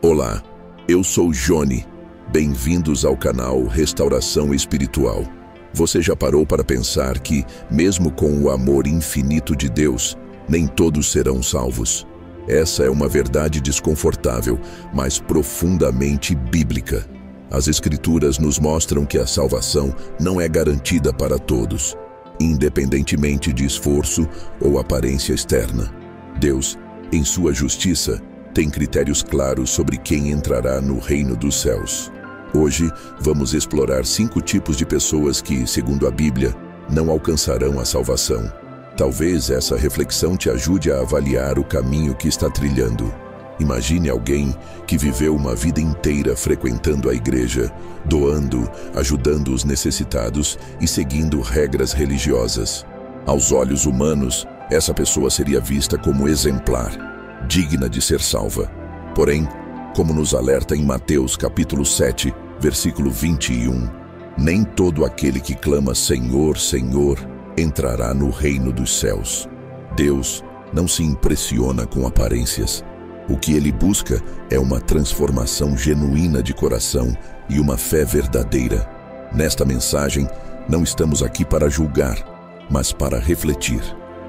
Olá, eu sou Johnny. Bem-vindos ao canal Restauração Espiritual. Você já parou para pensar que, mesmo com o amor infinito de Deus, nem todos serão salvos? Essa é uma verdade desconfortável, mas profundamente bíblica. As Escrituras nos mostram que a salvação não é garantida para todos, independentemente de esforço ou aparência externa. Deus, em sua justiça, tem critérios claros sobre quem entrará no reino dos céus. Hoje, vamos explorar 5 tipos de pessoas que, segundo a Bíblia, não alcançarão a salvação. Talvez essa reflexão te ajude a avaliar o caminho que está trilhando. Imagine alguém que viveu uma vida inteira frequentando a igreja, doando, ajudando os necessitados e seguindo regras religiosas. Aos olhos humanos, essa pessoa seria vista como exemplar, digna de ser salva. Porém, como nos alerta em Mateus capítulo 7, versículo 21, nem todo aquele que clama Senhor, Senhor, entrará no reino dos céus. Deus não se impressiona com aparências. O que ele busca é uma transformação genuína de coração e uma fé verdadeira. Nesta mensagem, não estamos aqui para julgar, mas para refletir.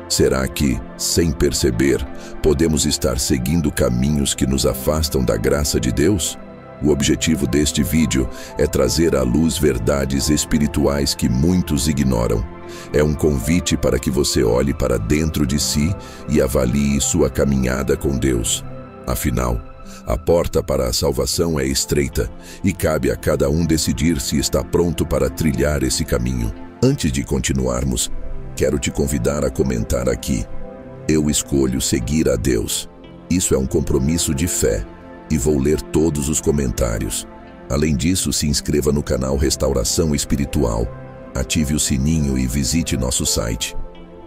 Será que, sem perceber, podemos estar seguindo caminhos que nos afastam da graça de Deus? O objetivo deste vídeo é trazer à luz verdades espirituais que muitos ignoram. É um convite para que você olhe para dentro de si e avalie sua caminhada com Deus. Afinal, a porta para a salvação é estreita e cabe a cada um decidir se está pronto para trilhar esse caminho. Antes de continuarmos, quero te convidar a comentar aqui: eu escolho seguir a Deus. Isso é um compromisso de fé e vou ler todos os comentários. Além disso, se inscreva no canal Restauração Espiritual, ative o sininho e visite nosso site.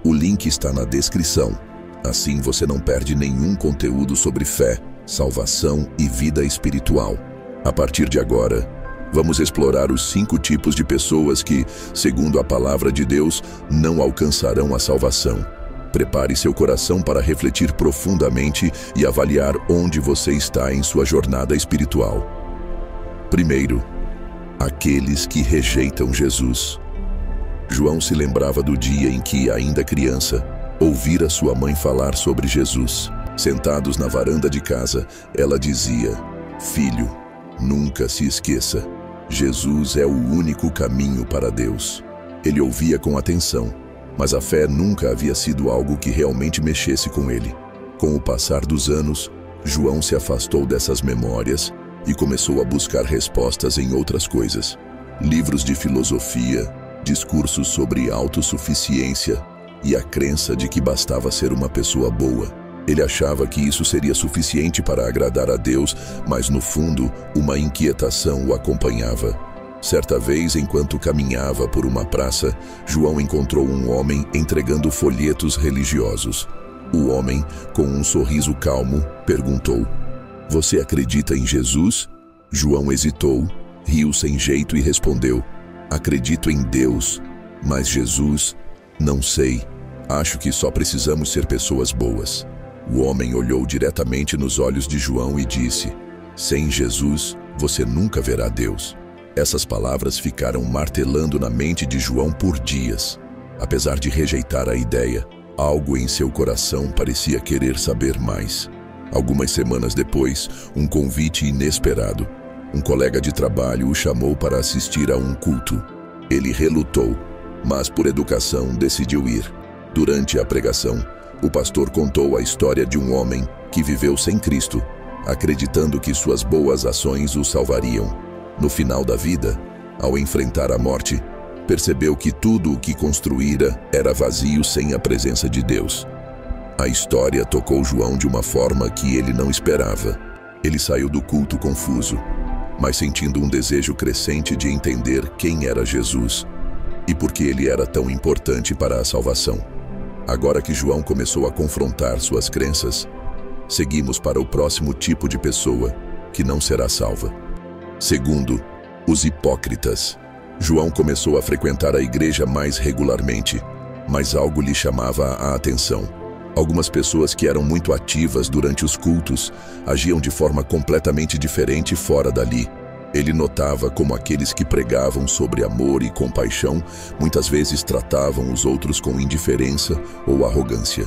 O link está na descrição. Assim você não perde nenhum conteúdo sobre fé, salvação e vida espiritual. A partir de agora, vamos explorar os 5 tipos de pessoas que, segundo a palavra de Deus, não alcançarão a salvação. Prepare seu coração para refletir profundamente e avaliar onde você está em sua jornada espiritual. Primeiro, aqueles que rejeitam Jesus. João se lembrava do dia em que, ainda criança, ouvira sua mãe falar sobre Jesus. Sentados na varanda de casa, ela dizia: "Filho, nunca se esqueça. Jesus é o único caminho para Deus." Ele ouvia com atenção, mas a fé nunca havia sido algo que realmente mexesse com ele. Com o passar dos anos, João se afastou dessas memórias e começou a buscar respostas em outras coisas. Livros de filosofia, discursos sobre autossuficiência e a crença de que bastava ser uma pessoa boa. Ele achava que isso seria suficiente para agradar a Deus, mas no fundo, uma inquietação o acompanhava. Certa vez, enquanto caminhava por uma praça, João encontrou um homem entregando folhetos religiosos. O homem, com um sorriso calmo, perguntou: "Você acredita em Jesus?" João hesitou, riu sem jeito e respondeu: "Acredito em Deus, mas Jesus, não sei. Acho que só precisamos ser pessoas boas." O homem olhou diretamente nos olhos de João e disse: "Sem Jesus, você nunca verá Deus." Essas palavras ficaram martelando na mente de João por dias. Apesar de rejeitar a ideia, algo em seu coração parecia querer saber mais. Algumas semanas depois, um convite inesperado. Um colega de trabalho o chamou para assistir a um culto. Ele relutou, mas por educação decidiu ir. Durante a pregação, o pastor contou a história de um homem que viveu sem Cristo, acreditando que suas boas ações o salvariam. No final da vida, ao enfrentar a morte, percebeu que tudo o que construíra era vazio sem a presença de Deus. A história tocou João de uma forma que ele não esperava. Ele saiu do culto confuso, mas sentindo um desejo crescente de entender quem era Jesus e por que ele era tão importante para a salvação. Agora que João começou a confrontar suas crenças, seguimos para o próximo tipo de pessoa que não será salva. Segundo, os hipócritas. João começou a frequentar a igreja mais regularmente, mas algo lhe chamava a atenção. Algumas pessoas que eram muito ativas durante os cultos agiam de forma completamente diferente fora dali. Ele notava como aqueles que pregavam sobre amor e compaixão muitas vezes tratavam os outros com indiferença ou arrogância.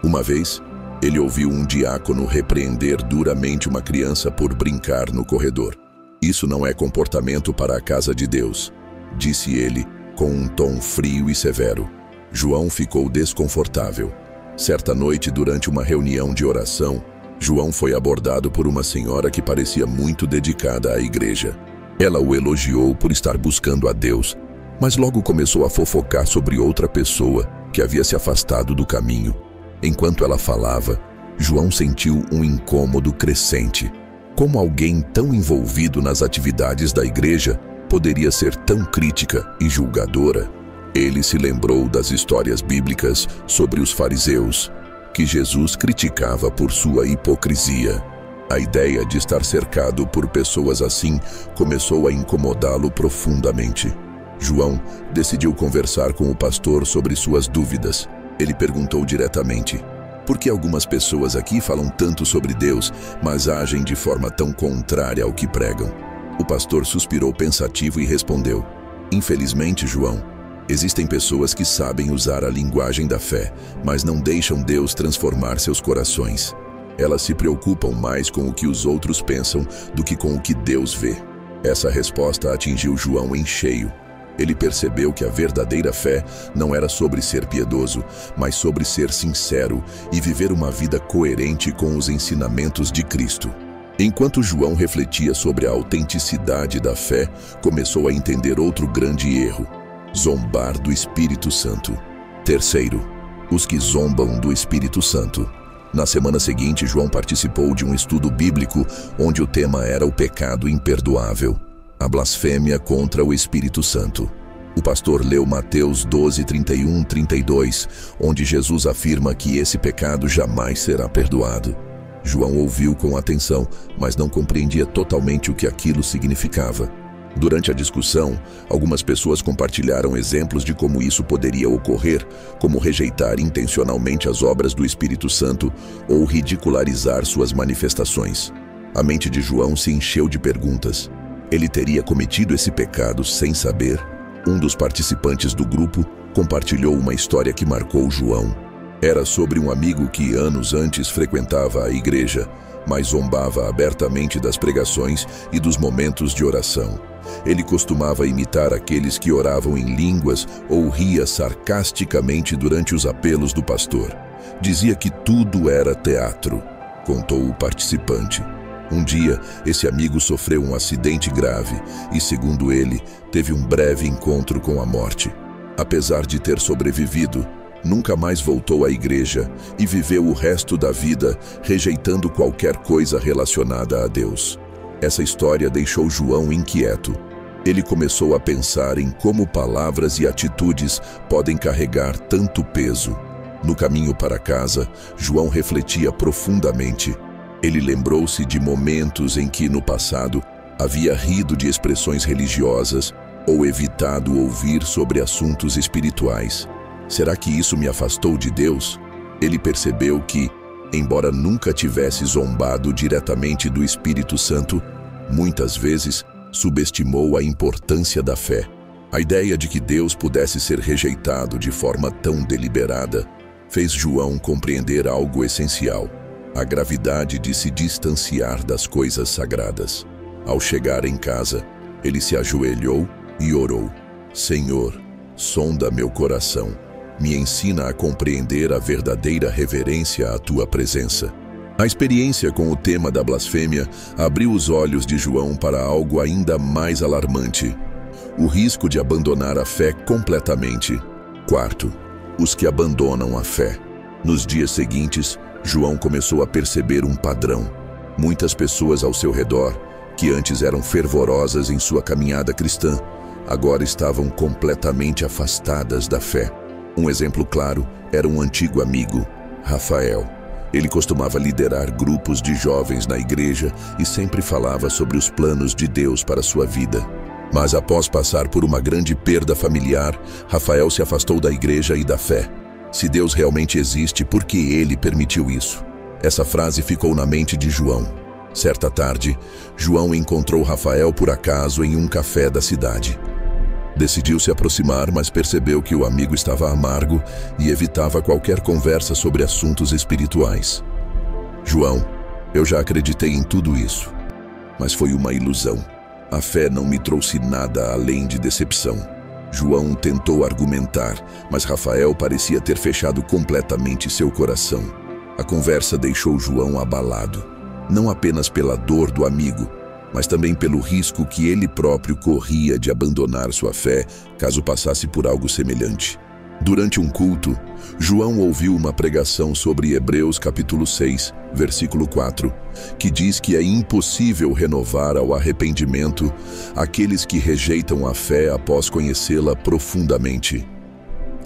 Uma vez, ele ouviu um diácono repreender duramente uma criança por brincar no corredor. "Isso não é comportamento para a casa de Deus", disse ele com um tom frio e severo. João ficou desconfortável. Certa noite, durante uma reunião de oração, João foi abordado por uma senhora que parecia muito dedicada à igreja. Ela o elogiou por estar buscando a Deus, mas logo começou a fofocar sobre outra pessoa que havia se afastado do caminho. Enquanto ela falava, João sentiu um incômodo crescente. Como alguém tão envolvido nas atividades da igreja poderia ser tão crítica e julgadora? Ele se lembrou das histórias bíblicas sobre os fariseus, que Jesus criticava por sua hipocrisia. A ideia de estar cercado por pessoas assim começou a incomodá-lo profundamente. João decidiu conversar com o pastor sobre suas dúvidas. Ele perguntou diretamente: "Por que algumas pessoas aqui falam tanto sobre Deus, mas agem de forma tão contrária ao que pregam?" O pastor suspirou pensativo e respondeu: "Infelizmente, João, existem pessoas que sabem usar a linguagem da fé, mas não deixam Deus transformar seus corações. Elas se preocupam mais com o que os outros pensam do que com o que Deus vê." Essa resposta atingiu João em cheio. Ele percebeu que a verdadeira fé não era sobre ser piedoso, mas sobre ser sincero e viver uma vida coerente com os ensinamentos de Cristo. Enquanto João refletia sobre a autenticidade da fé, começou a entender outro grande erro: zombar do Espírito Santo. Terceiro, os que zombam do Espírito Santo. Na semana seguinte, João participou de um estudo bíblico onde o tema era o pecado imperdoável, a blasfêmia contra o Espírito Santo. O pastor leu Mateus 12, 31, 32, onde Jesus afirma que esse pecado jamais será perdoado. João ouviu com atenção, mas não compreendia totalmente o que aquilo significava. Durante a discussão, algumas pessoas compartilharam exemplos de como isso poderia ocorrer, como rejeitar intencionalmente as obras do Espírito Santo ou ridicularizar suas manifestações. A mente de João se encheu de perguntas. Ele teria cometido esse pecado sem saber? Um dos participantes do grupo compartilhou uma história que marcou João. Era sobre um amigo que anos antes frequentava a igreja, mas zombava abertamente das pregações e dos momentos de oração. Ele costumava imitar aqueles que oravam em línguas ou ria sarcasticamente durante os apelos do pastor. Dizia que tudo era teatro, contou o participante. Um dia, esse amigo sofreu um acidente grave e, segundo ele, teve um breve encontro com a morte. Apesar de ter sobrevivido, nunca mais voltou à igreja e viveu o resto da vida rejeitando qualquer coisa relacionada a Deus. Essa história deixou João inquieto. Ele começou a pensar em como palavras e atitudes podem carregar tanto peso. No caminho para casa, João refletia profundamente. Ele lembrou-se de momentos em que, no passado, havia rido de expressões religiosas ou evitado ouvir sobre assuntos espirituais. Será que isso me afastou de Deus? Ele percebeu que, embora nunca tivesse zombado diretamente do Espírito Santo, muitas vezes subestimou a importância da fé. A ideia de que Deus pudesse ser rejeitado de forma tão deliberada fez João compreender algo essencial: a gravidade de se distanciar das coisas sagradas. Ao chegar em casa, ele se ajoelhou e orou: "Senhor, sonda meu coração. Me ensina a compreender a verdadeira reverência à tua presença." A experiência com o tema da blasfêmia abriu os olhos de João para algo ainda mais alarmante: o risco de abandonar a fé completamente. Quarto, os que abandonam a fé. Nos dias seguintes, João começou a perceber um padrão. Muitas pessoas ao seu redor, que antes eram fervorosas em sua caminhada cristã, agora estavam completamente afastadas da fé. Um exemplo claro era um antigo amigo, Rafael. Ele costumava liderar grupos de jovens na igreja e sempre falava sobre os planos de Deus para sua vida. Mas após passar por uma grande perda familiar, Rafael se afastou da igreja e da fé. Se Deus realmente existe, por que ele permitiu isso? Essa frase ficou na mente de João. Certa tarde, João encontrou Rafael por acaso em um café da cidade. Decidiu se aproximar, mas percebeu que o amigo estava amargo e evitava qualquer conversa sobre assuntos espirituais. João, eu já acreditei em tudo isso, mas foi uma ilusão. A fé não me trouxe nada além de decepção. João tentou argumentar, mas Rafael parecia ter fechado completamente seu coração. A conversa deixou João abalado, não apenas pela dor do amigo, mas também pelo risco que ele próprio corria de abandonar sua fé caso passasse por algo semelhante. Durante um culto, João ouviu uma pregação sobre Hebreus capítulo 6, versículo 4, que diz que é impossível renovar ao arrependimento aqueles que rejeitam a fé após conhecê-la profundamente.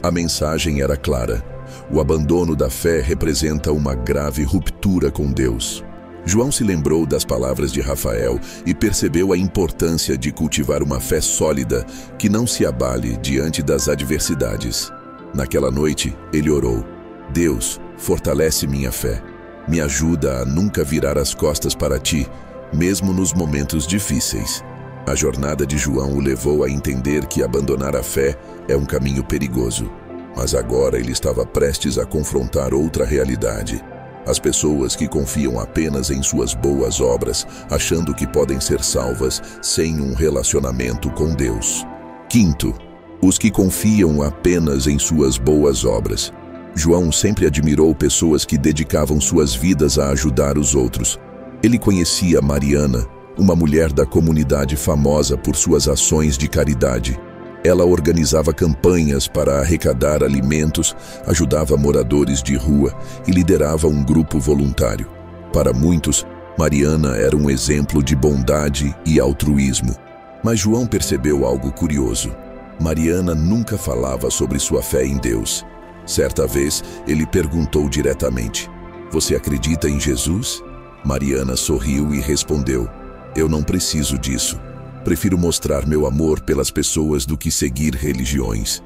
A mensagem era clara: o abandono da fé representa uma grave ruptura com Deus. João se lembrou das palavras de Rafael e percebeu a importância de cultivar uma fé sólida que não se abale diante das adversidades. Naquela noite, ele orou: Deus, fortalece minha fé. Me ajuda a nunca virar as costas para ti, mesmo nos momentos difíceis. A jornada de João o levou a entender que abandonar a fé é um caminho perigoso. Mas agora ele estava prestes a confrontar outra realidade. As pessoas que confiam apenas em suas boas obras, achando que podem ser salvas sem um relacionamento com Deus. Quinto, os que confiam apenas em suas boas obras. João sempre admirou pessoas que dedicavam suas vidas a ajudar os outros. Ele conhecia Mariana, uma mulher da comunidade famosa por suas ações de caridade. Ela organizava campanhas para arrecadar alimentos, ajudava moradores de rua e liderava um grupo voluntário. Para muitos, Mariana era um exemplo de bondade e altruísmo. Mas João percebeu algo curioso. Mariana nunca falava sobre sua fé em Deus. Certa vez, ele perguntou diretamente: "Você acredita em Jesus?" Mariana sorriu e respondeu: "Eu não preciso disso. Prefiro mostrar meu amor pelas pessoas do que seguir religiões."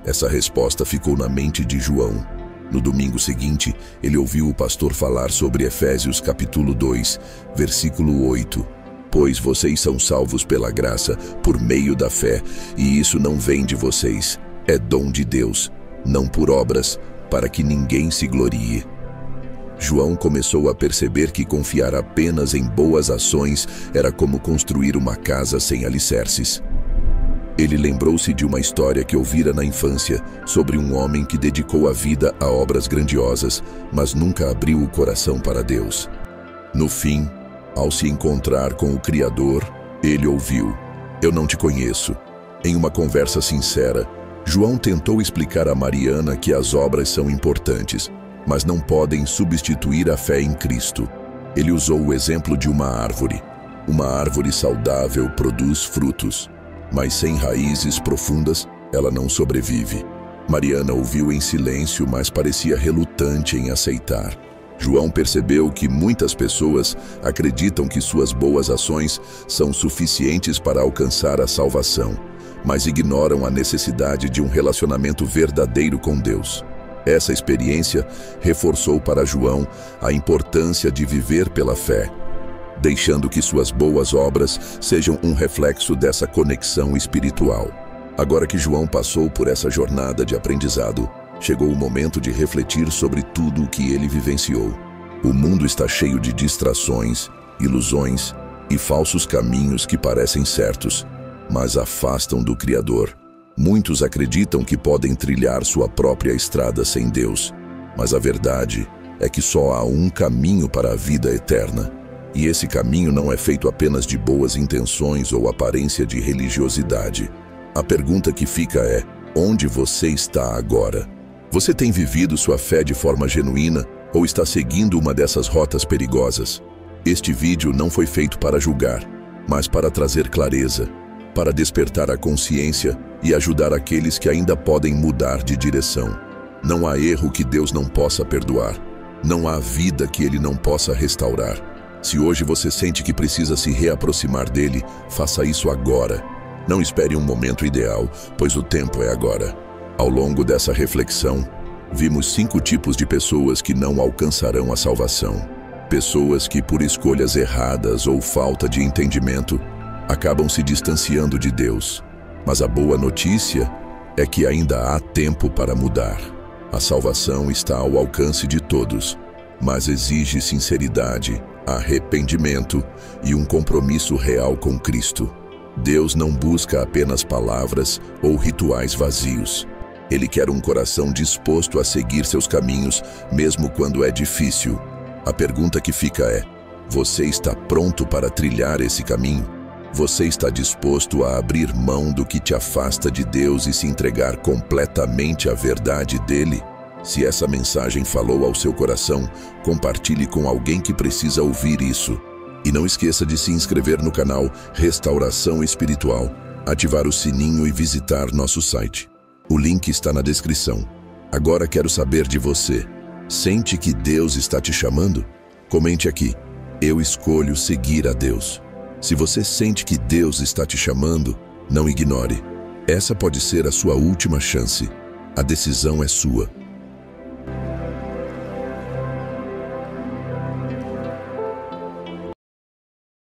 Essa resposta ficou na mente de João. No domingo seguinte, ele ouviu o pastor falar sobre Efésios capítulo 2, versículo 8. "Pois vocês são salvos pela graça, por meio da fé, e isso não vem de vocês, é dom de Deus, não por obras, para que ninguém se glorie." João começou a perceber que confiar apenas em boas ações era como construir uma casa sem alicerces. Ele lembrou-se de uma história que ouvira na infância sobre um homem que dedicou a vida a obras grandiosas, mas nunca abriu o coração para Deus. No fim, ao se encontrar com o Criador, ele ouviu: "Eu não te conheço." Em uma conversa sincera, João tentou explicar a Mariana que as obras são importantes, mas não podem substituir a fé em Cristo. Ele usou o exemplo de uma árvore. Uma árvore saudável produz frutos, mas sem raízes profundas, ela não sobrevive. Mariana ouviu em silêncio, mas parecia relutante em aceitar. João percebeu que muitas pessoas acreditam que suas boas ações são suficientes para alcançar a salvação, mas ignoram a necessidade de um relacionamento verdadeiro com Deus. Essa experiência reforçou para João a importância de viver pela fé, deixando que suas boas obras sejam um reflexo dessa conexão espiritual. Agora que João passou por essa jornada de aprendizado, chegou o momento de refletir sobre tudo o que ele vivenciou. O mundo está cheio de distrações, ilusões e falsos caminhos que parecem certos, mas afastam do Criador. Muitos acreditam que podem trilhar sua própria estrada sem Deus, mas a verdade é que só há um caminho para a vida eterna. E esse caminho não é feito apenas de boas intenções ou aparência de religiosidade. A pergunta que fica é: onde você está agora? Você tem vivido sua fé de forma genuína ou está seguindo uma dessas rotas perigosas? Este vídeo não foi feito para julgar, mas para trazer clareza, para despertar a consciência e ajudar aqueles que ainda podem mudar de direção. Não há erro que Deus não possa perdoar. Não há vida que Ele não possa restaurar. Se hoje você sente que precisa se reaproximar dele, faça isso agora. Não espere um momento ideal, pois o tempo é agora. Ao longo dessa reflexão, Vimos 5 tipos de pessoas que não alcançarão a salvação. Pessoas que, por escolhas erradas ou falta de entendimento, acabam se distanciando de Deus. Mas a boa notícia é que ainda há tempo para mudar. A salvação está ao alcance de todos, mas exige sinceridade, arrependimento e um compromisso real com Cristo. Deus não busca apenas palavras ou rituais vazios. Ele quer um coração disposto a seguir seus caminhos, mesmo quando é difícil. A pergunta que fica é: você está pronto para trilhar esse caminho? Você está disposto a abrir mão do que te afasta de Deus e se entregar completamente à verdade dele? Se essa mensagem falou ao seu coração, compartilhe com alguém que precisa ouvir isso. E não esqueça de se inscrever no canal Restauração Espiritual, ativar o sininho e visitar nosso site. O link está na descrição. Agora quero saber de você. Sente que Deus está te chamando? Comente aqui. Eu escolho seguir a Deus. Se você sente que Deus está te chamando, não ignore. Essa pode ser a sua última chance. A decisão é sua.